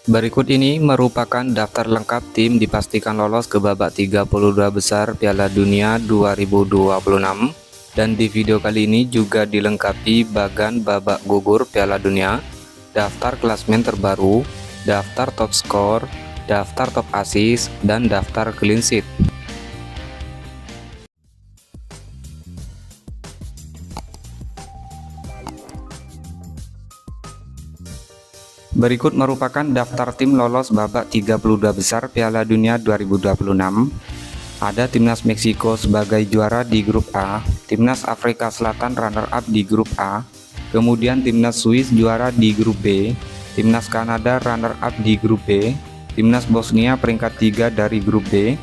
Berikut ini merupakan daftar lengkap tim dipastikan lolos ke babak 32 besar Piala Dunia 2026, dan di video kali ini juga dilengkapi bagan babak gugur Piala Dunia, daftar klasmen terbaru, daftar top skor, daftar top assist, dan daftar clean sheet. Berikut merupakan daftar tim lolos babak 32 besar Piala Dunia 2026. Ada Timnas Meksiko sebagai juara di grup A, Timnas Afrika Selatan runner-up di grup A, kemudian Timnas Swiss juara di grup B, Timnas Kanada runner-up di grup B, Timnas Bosnia peringkat 3 dari grup B,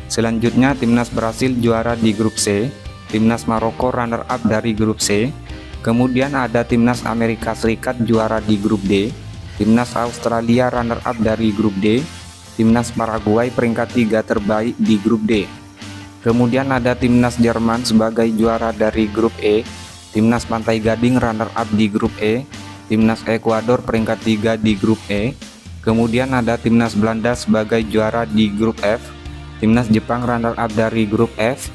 selanjutnya Timnas Brasil juara di grup C, Timnas Maroko runner-up dari grup C, kemudian ada Timnas Amerika Serikat juara di grup D, Timnas Australia runner-up dari grup D, Timnas Paraguay peringkat 3 terbaik di grup D. Kemudian ada Timnas Jerman sebagai juara dari grup E, Timnas Pantai Gading runner-up di grup E, Timnas Ekuador peringkat 3 di grup E. Kemudian ada Timnas Belanda sebagai juara di grup F, Timnas Jepang runner-up dari grup F,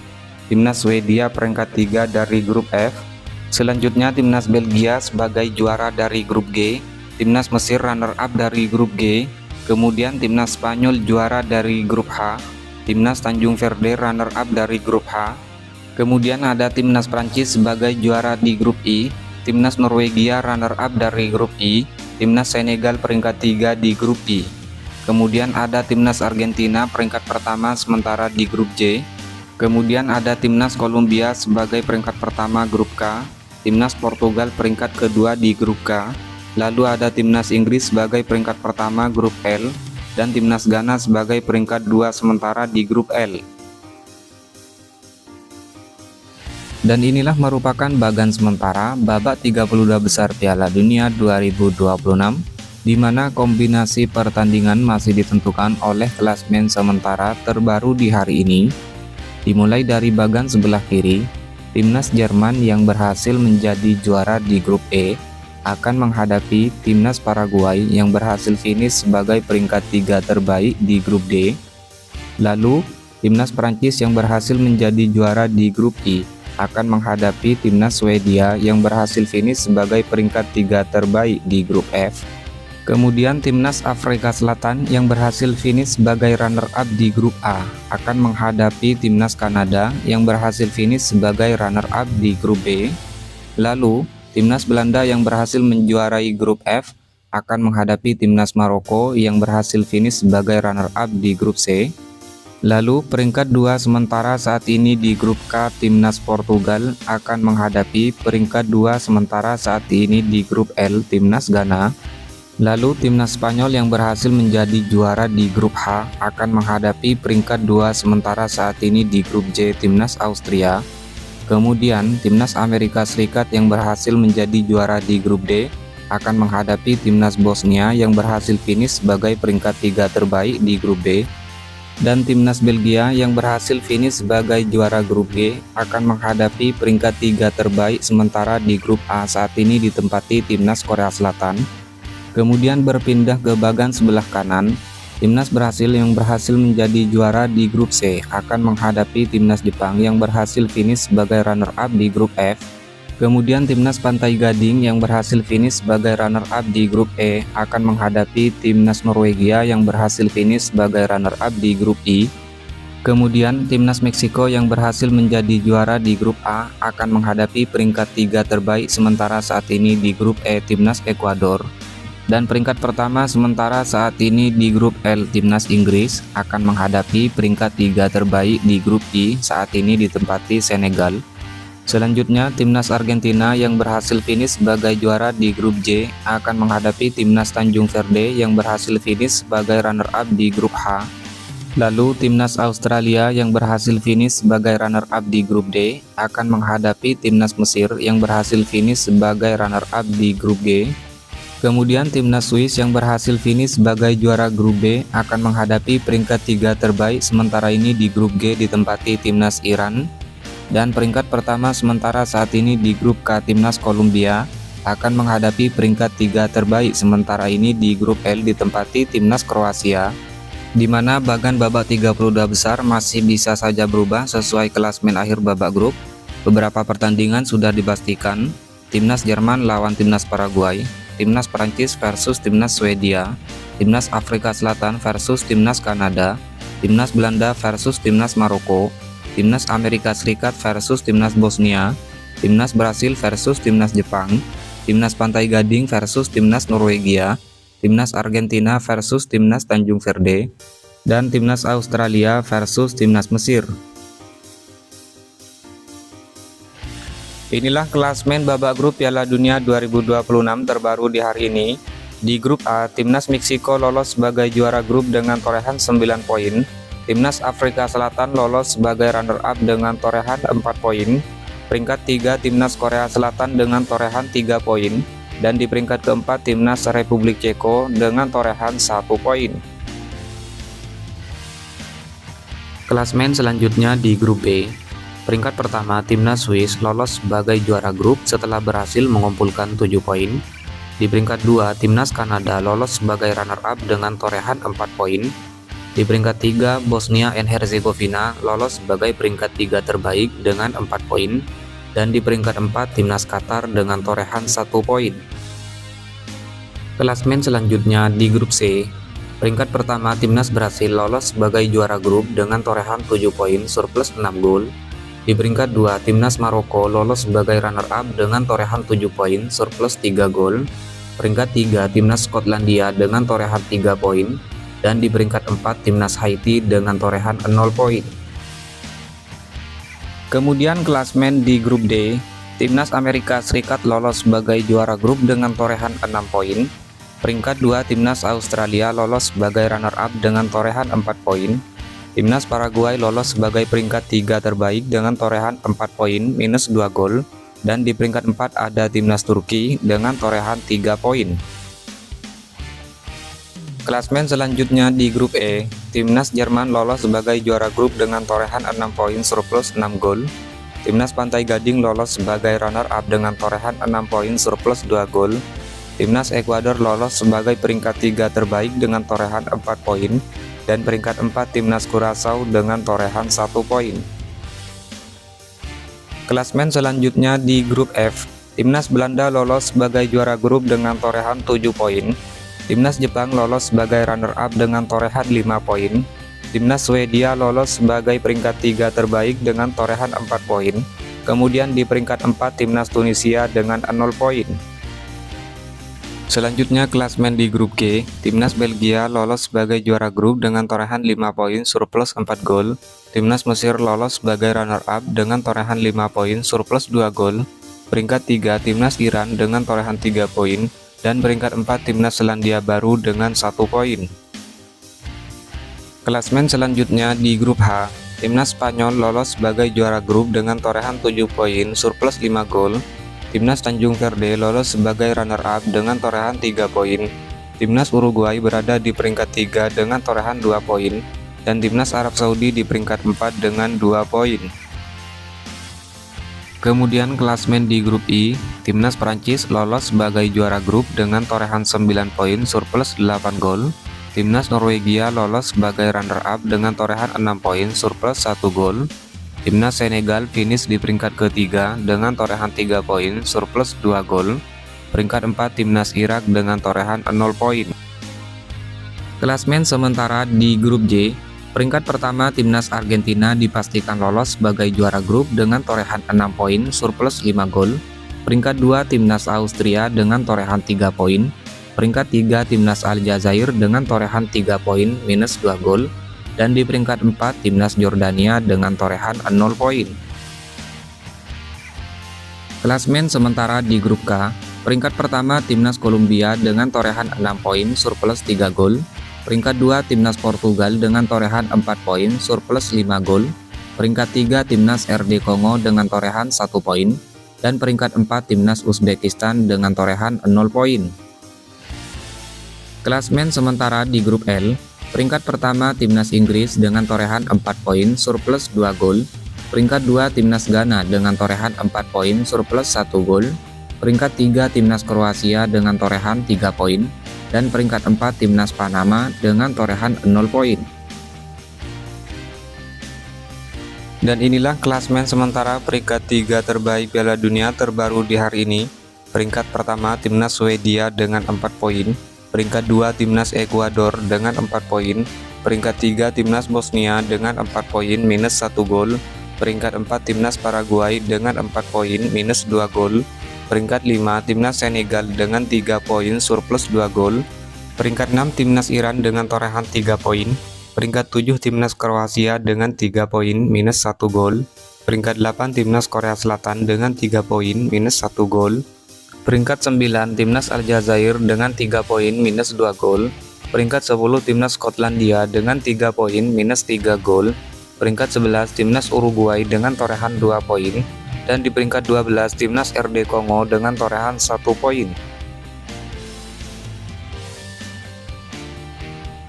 Timnas Swedia peringkat 3 dari grup F. Selanjutnya Timnas Belgia sebagai juara dari grup G, Timnas Mesir runner-up dari grup G, kemudian Timnas Spanyol juara dari grup H, Timnas Tanjung Verde runner-up dari grup H, kemudian ada Timnas Prancis sebagai juara di grup I, Timnas Norwegia runner-up dari grup I, Timnas Senegal peringkat 3 di grup I, kemudian ada Timnas Argentina peringkat pertama sementara di grup J, kemudian ada Timnas Kolombia sebagai peringkat pertama grup K, Timnas Portugal peringkat kedua di grup K, lalu ada Timnas Inggris sebagai peringkat pertama grup L, dan Timnas Ghana sebagai peringkat 2 sementara di grup L. Dan inilah merupakan bagan sementara babak 32 besar Piala Dunia 2026, di mana kombinasi pertandingan masih ditentukan oleh klasmen sementara terbaru di hari ini. Dimulai dari bagan sebelah kiri, Timnas Jerman yang berhasil menjadi juara di grup E akan menghadapi Timnas Paraguay yang berhasil finish sebagai peringkat 3 terbaik di grup D. Lalu, Timnas Prancis yang berhasil menjadi juara di grup I akan menghadapi Timnas Swedia yang berhasil finish sebagai peringkat 3 terbaik di grup F. Kemudian Timnas Afrika Selatan yang berhasil finish sebagai runner-up di grup A akan menghadapi Timnas Kanada yang berhasil finish sebagai runner-up di grup B. Lalu, Timnas Belanda yang berhasil menjuarai grup F akan menghadapi Timnas Maroko yang berhasil finish sebagai runner-up di grup C. Lalu peringkat 2 sementara saat ini di grup K, Timnas Portugal akan menghadapi peringkat 2 sementara saat ini di grup L, Timnas Ghana. Lalu Timnas Spanyol yang berhasil menjadi juara di grup H akan menghadapi peringkat 2 sementara saat ini di grup J, Timnas Austria. Kemudian, Timnas Amerika Serikat yang berhasil menjadi juara di grup D akan menghadapi Timnas Bosnia yang berhasil finish sebagai peringkat 3 terbaik di grup B. Dan Timnas Belgia yang berhasil finish sebagai juara grup G akan menghadapi peringkat 3 terbaik sementara di grup A saat ini ditempati Timnas Korea Selatan. Kemudian berpindah ke bagan sebelah kanan, Timnas Brasil yang berhasil menjadi juara di grup C akan menghadapi Timnas Jepang yang berhasil finish sebagai runner-up di grup F. Kemudian Timnas Pantai Gading yang berhasil finish sebagai runner-up di grup E akan menghadapi Timnas Norwegia yang berhasil finish sebagai runner-up di grup I. Kemudian Timnas Meksiko yang berhasil menjadi juara di grup A akan menghadapi peringkat 3 terbaik sementara saat ini di grup E, Timnas Ekuador. Dan peringkat pertama sementara saat ini di grup L, Timnas Inggris akan menghadapi peringkat 3 terbaik di grup I saat ini ditempati Senegal. Selanjutnya Timnas Argentina yang berhasil finish sebagai juara di grup J akan menghadapi Timnas Tanjung Verde yang berhasil finish sebagai runner-up di grup H. Lalu Timnas Australia yang berhasil finish sebagai runner-up di grup D akan menghadapi Timnas Mesir yang berhasil finish sebagai runner-up di grup G. Kemudian Timnas Swiss yang berhasil finish sebagai juara grup B akan menghadapi peringkat 3 terbaik sementara ini di grup G ditempati Timnas Iran. Dan peringkat pertama sementara saat ini di grup K, Timnas Kolombia akan menghadapi peringkat 3 terbaik. Sementara ini di grup L ditempati timnas Kroasia, di mana bagan babak 32 besar masih bisa saja berubah sesuai klasmen akhir babak grup. Beberapa pertandingan sudah dipastikan, timnas Jerman lawan timnas Paraguay, timnas Prancis versus timnas Swedia, timnas Afrika Selatan versus timnas Kanada, timnas Belanda versus timnas Maroko, timnas Amerika Serikat versus timnas Bosnia, timnas Brasil versus timnas Jepang, timnas Pantai Gading versus timnas Norwegia, timnas Argentina versus timnas Tanjung Verde, dan timnas Australia versus timnas Mesir. Inilah klasmen babak grup Piala Dunia 2026 terbaru di hari ini. Di grup A, timnas Meksiko lolos sebagai juara grup dengan torehan 9 poin. Timnas Afrika Selatan lolos sebagai runner-up dengan torehan 4 poin. Peringkat 3 timnas Korea Selatan dengan torehan 3 poin. Dan di peringkat keempat timnas Republik Ceko dengan torehan 1 poin. Klasmen selanjutnya di grup B. Peringkat pertama timnas Swiss lolos sebagai juara grup setelah berhasil mengumpulkan 7 poin. Di peringkat 2 timnas Kanada lolos sebagai runner-up dengan torehan 4 poin. Di peringkat 3 Bosnia and Herzegovina lolos sebagai peringkat 3 terbaik dengan 4 poin. Dan di peringkat 4 timnas Qatar dengan torehan 1 poin. Klasmen selanjutnya di grup C. Peringkat pertama timnas Brasil lolos sebagai juara grup dengan torehan 7 poin surplus 6 gol. Di peringkat 2 timnas Maroko lolos sebagai runner-up dengan torehan 7 poin surplus 3 gol. Peringkat 3 timnas Skotlandia dengan torehan 3 poin. Dan di peringkat 4 timnas Haiti dengan torehan 0 poin. Kemudian klasmen di grup D, timnas Amerika Serikat lolos sebagai juara grup dengan torehan 6 poin. Peringkat 2 timnas Australia lolos sebagai runner-up dengan torehan 4 poin. Timnas Paraguay lolos sebagai peringkat 3 terbaik dengan torehan 4 poin minus 2 gol. Dan di peringkat 4 ada timnas Turki dengan torehan 3 poin. Klasmen selanjutnya di grup E, timnas Jerman lolos sebagai juara grup dengan torehan 6 poin surplus 6 gol. Timnas Pantai Gading lolos sebagai runner-up dengan torehan 6 poin surplus 2 gol. Timnas Ekuador lolos sebagai peringkat 3 terbaik dengan torehan 4 poin. Dan peringkat 4 timnas Curaçao dengan torehan 1 poin. Klasmen selanjutnya di grup F, timnas Belanda lolos sebagai juara grup dengan torehan 7 poin. Timnas Jepang lolos sebagai runner-up dengan torehan 5 poin. Timnas Swedia lolos sebagai peringkat 3 terbaik dengan torehan 4 poin. Kemudian di peringkat 4 timnas Tunisia dengan 0 poin. Selanjutnya klasmen di grup G, timnas Belgia lolos sebagai juara grup dengan torehan 5 poin surplus 4 gol. Timnas Mesir lolos sebagai runner-up dengan torehan 5 poin surplus 2 gol. Peringkat 3 timnas Iran dengan torehan 3 poin. Dan peringkat 4 timnas Selandia Baru dengan 1 poin. Klasmen selanjutnya di grup H, timnas Spanyol lolos sebagai juara grup dengan torehan 7 poin surplus 5 gol. Timnas Tanjung Verde lolos sebagai runner-up dengan torehan 3 poin. Timnas Uruguay berada di peringkat 3 dengan torehan 2 poin. Dan timnas Arab Saudi di peringkat 4 dengan 2 poin. Kemudian klasmen di grup I, timnas Prancis lolos sebagai juara grup dengan torehan 9 poin surplus 8 gol. Timnas Norwegia lolos sebagai runner-up dengan torehan 6 poin surplus 1 gol. Timnas Senegal finish di peringkat ketiga dengan torehan 3 poin surplus 2 gol. Peringkat 4 timnas Irak dengan torehan 0 poin. Klasmen sementara di grup J, peringkat pertama timnas Argentina dipastikan lolos sebagai juara grup dengan torehan 6 poin surplus 5 gol. Peringkat 2 timnas Austria dengan torehan 3 poin. Peringkat 3 timnas Aljazair dengan torehan 3 poin minus 2 gol. Dan di peringkat 4 timnas Jordania dengan torehan 0 poin. Klasmen sementara di grup K, peringkat pertama timnas Kolombia dengan torehan 6 poin surplus 3 gol. Peringkat 2 timnas Portugal dengan torehan 4 poin surplus 5 gol. Peringkat 3 timnas RD Kongo dengan torehan 1 poin. Dan peringkat 4 timnas Uzbekistan dengan torehan 0 poin. Klasmen sementara di grup L, peringkat pertama timnas Inggris dengan torehan 4 poin surplus 2 gol. Peringkat 2 timnas Ghana dengan torehan 4 poin surplus 1 gol. Peringkat 3 Timnas Kroasia dengan torehan 3 poin, dan peringkat 4 Timnas Panama dengan torehan 0 poin. Dan inilah klasmen sementara peringkat 3 terbaik Piala Dunia terbaru di hari ini. Peringkat pertama Timnas Swedia dengan 4 poin, peringkat 2 Timnas Ekuador dengan 4 poin, peringkat 3 Timnas Bosnia dengan 4 poin minus 1 gol, peringkat 4 Timnas Paraguay dengan 4 poin minus 2 gol, peringkat 5 Timnas Senegal dengan 3 poin surplus 2 gol, peringkat 6 Timnas Iran dengan torehan 3 poin, peringkat 7 Timnas Kroasia dengan 3 poin minus 1 gol, peringkat 8 Timnas Korea Selatan dengan 3 poin minus 1 gol, peringkat 9 Timnas Aljazair dengan 3 poin minus 2 gol, peringkat 10 Timnas Skotlandia dengan 3 poin minus 3 gol, peringkat 11 Timnas Uruguay dengan torehan 2 poin, dan di peringkat 12 Timnas RD Kongo dengan torehan 1 poin.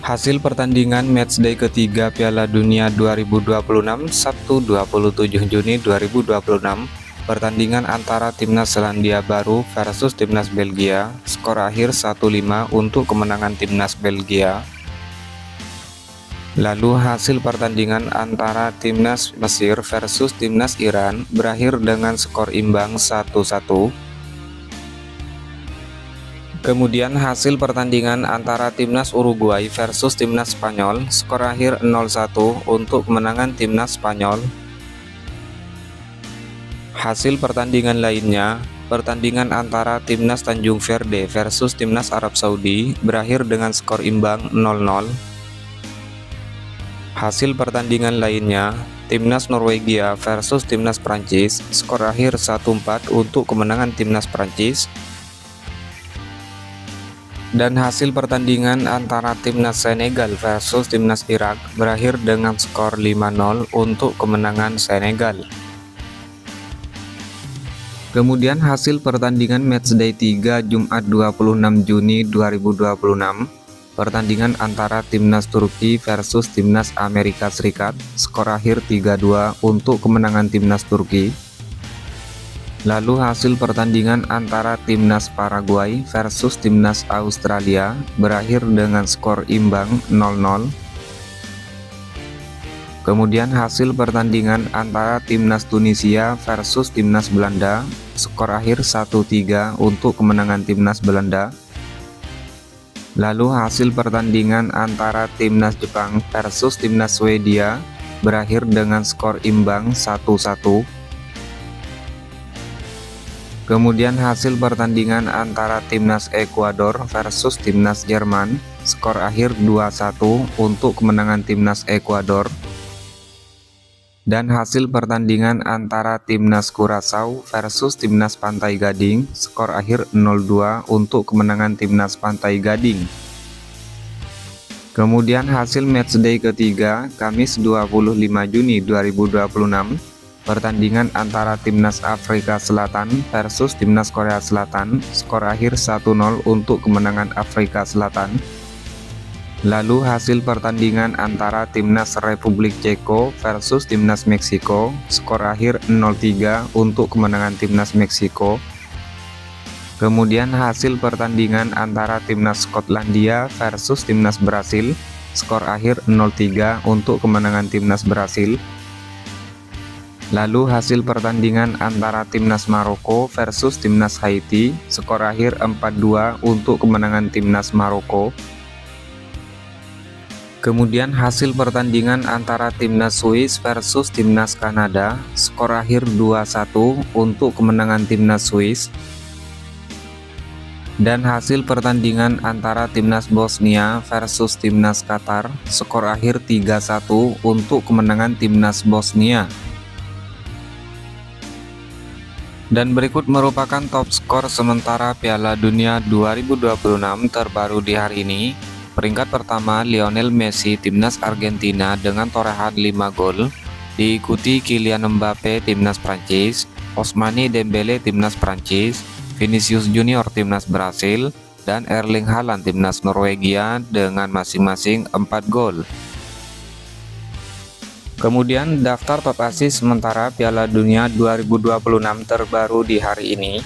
Hasil pertandingan matchday ketiga Piala Dunia 2026 Sabtu 27 Juni 2026. Pertandingan antara Timnas Selandia Baru versus Timnas Belgia, skor akhir 1-5 untuk kemenangan Timnas Belgia. Lalu hasil pertandingan antara Timnas Mesir versus Timnas Iran berakhir dengan skor imbang 1-1. Kemudian hasil pertandingan antara Timnas Uruguay versus Timnas Spanyol, skor akhir 0-1 untuk kemenangan Timnas Spanyol. Hasil pertandingan lainnya, pertandingan antara Timnas Tanjung Verde versus Timnas Arab Saudi berakhir dengan skor imbang 0-0. Hasil pertandingan lainnya, Timnas Norwegia versus Timnas Prancis, skor akhir 1-4 untuk kemenangan Timnas Prancis. Dan hasil pertandingan antara Timnas Senegal versus Timnas Irak berakhir dengan skor 5-0 untuk kemenangan Senegal. Kemudian hasil pertandingan matchday 3 Jumat 26 Juni 2026. Pertandingan antara Timnas Turki versus Timnas Amerika Serikat, skor akhir 3-2 untuk kemenangan Timnas Turki. Lalu hasil pertandingan antara Timnas Paraguay versus Timnas Australia berakhir dengan skor imbang 0-0. Kemudian hasil pertandingan antara Timnas Tunisia versus Timnas Belanda, skor akhir 1-3 untuk kemenangan Timnas Belanda. Lalu hasil pertandingan antara Timnas Jepang versus Timnas Swedia berakhir dengan skor imbang 1-1. Kemudian hasil pertandingan antara Timnas Ekuador versus Timnas Jerman, skor akhir 2-1 untuk kemenangan Timnas Ekuador. Dan hasil pertandingan antara Timnas Curaçao versus Timnas Pantai Gading, skor akhir 0-2 untuk kemenangan Timnas Pantai Gading. Kemudian hasil matchday ketiga Kamis 25 Juni 2026, pertandingan antara Timnas Afrika Selatan versus Timnas Korea Selatan, skor akhir 1-0 untuk kemenangan Afrika Selatan. Lalu hasil pertandingan antara Timnas Republik Ceko versus Timnas Meksiko, skor akhir 0-3 untuk kemenangan Timnas Meksiko. Kemudian hasil pertandingan antara Timnas Skotlandia versus Timnas Brasil, skor akhir 0-3 untuk kemenangan Timnas Brasil. Lalu hasil pertandingan antara Timnas Maroko versus Timnas Haiti, skor akhir 4-2 untuk kemenangan Timnas Maroko. Kemudian hasil pertandingan antara Timnas Swiss versus Timnas Kanada, skor akhir 2-1 untuk kemenangan Timnas Swiss. Dan hasil pertandingan antara Timnas Bosnia versus Timnas Qatar, skor akhir 3-1 untuk kemenangan Timnas Bosnia. Dan berikut merupakan top skor sementara Piala Dunia 2026 terbaru di hari ini. Peringkat pertama Lionel Messi Timnas Argentina dengan torehan 5 gol, diikuti Kylian Mbappe Timnas Prancis, Ousmane Dembele Timnas Prancis, Vinicius Junior Timnas Brasil, dan Erling Haaland Timnas Norwegia dengan masing-masing 4 gol. Kemudian daftar top assist sementara Piala Dunia 2026 terbaru di hari ini.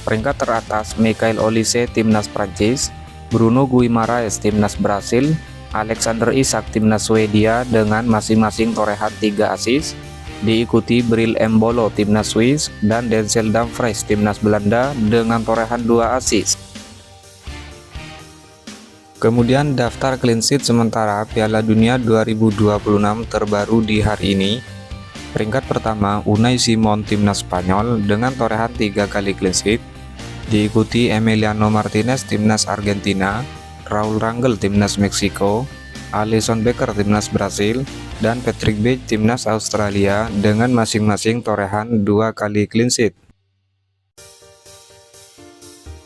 Peringkat teratas Michael Olise timnas Prancis, Bruno Guimaraes timnas Brasil, Alexander Isak timnas Swedia dengan masing-masing torehan 3 assist, diikuti Bril Embolo timnas Swiss dan Denzel Dumfries timnas Belanda dengan torehan 2 assist. Kemudian daftar clean sheet sementara Piala Dunia 2026 terbaru di hari ini. Peringkat pertama Unai Simon timnas Spanyol dengan torehan 3 kali clean sheet, diikuti Emiliano Martinez timnas Argentina, Raul Rangel timnas Meksiko, Alisson Becker timnas Brasil, dan Patrick Bage timnas Australia dengan masing-masing torehan 2 kali clean sheet.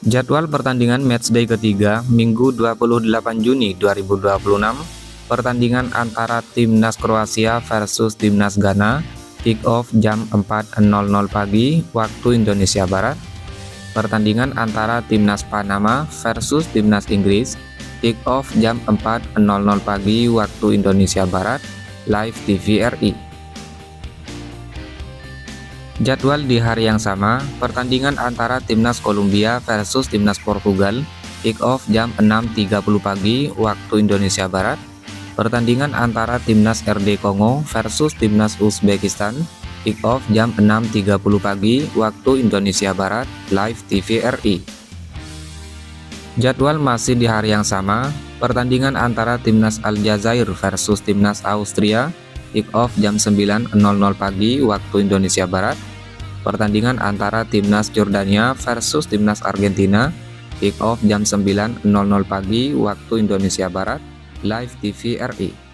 Jadwal pertandingan matchday ketiga Minggu 28 Juni 2026, pertandingan antara timnas Kroasia versus timnas Ghana, kick off jam 4.00 pagi waktu Indonesia Barat. Pertandingan antara timnas Panama versus timnas Inggris, kick off jam 4.00 pagi waktu Indonesia Barat, live TVRI. Jadwal di hari yang sama, pertandingan antara timnas Kolombia versus timnas Portugal, kick off jam 6.30 pagi waktu Indonesia Barat. Pertandingan antara timnas RD Kongo versus timnas Uzbekistan, kick off jam 6.30 pagi waktu Indonesia Barat, live TVRI. Jadwal masih di hari yang sama, pertandingan antara timnas Aljazair versus timnas Austria, kick off jam 9.00 pagi waktu Indonesia Barat. Pertandingan antara timnas Jordania versus timnas Argentina, kick off jam 9.00 pagi waktu Indonesia Barat, live TVRI.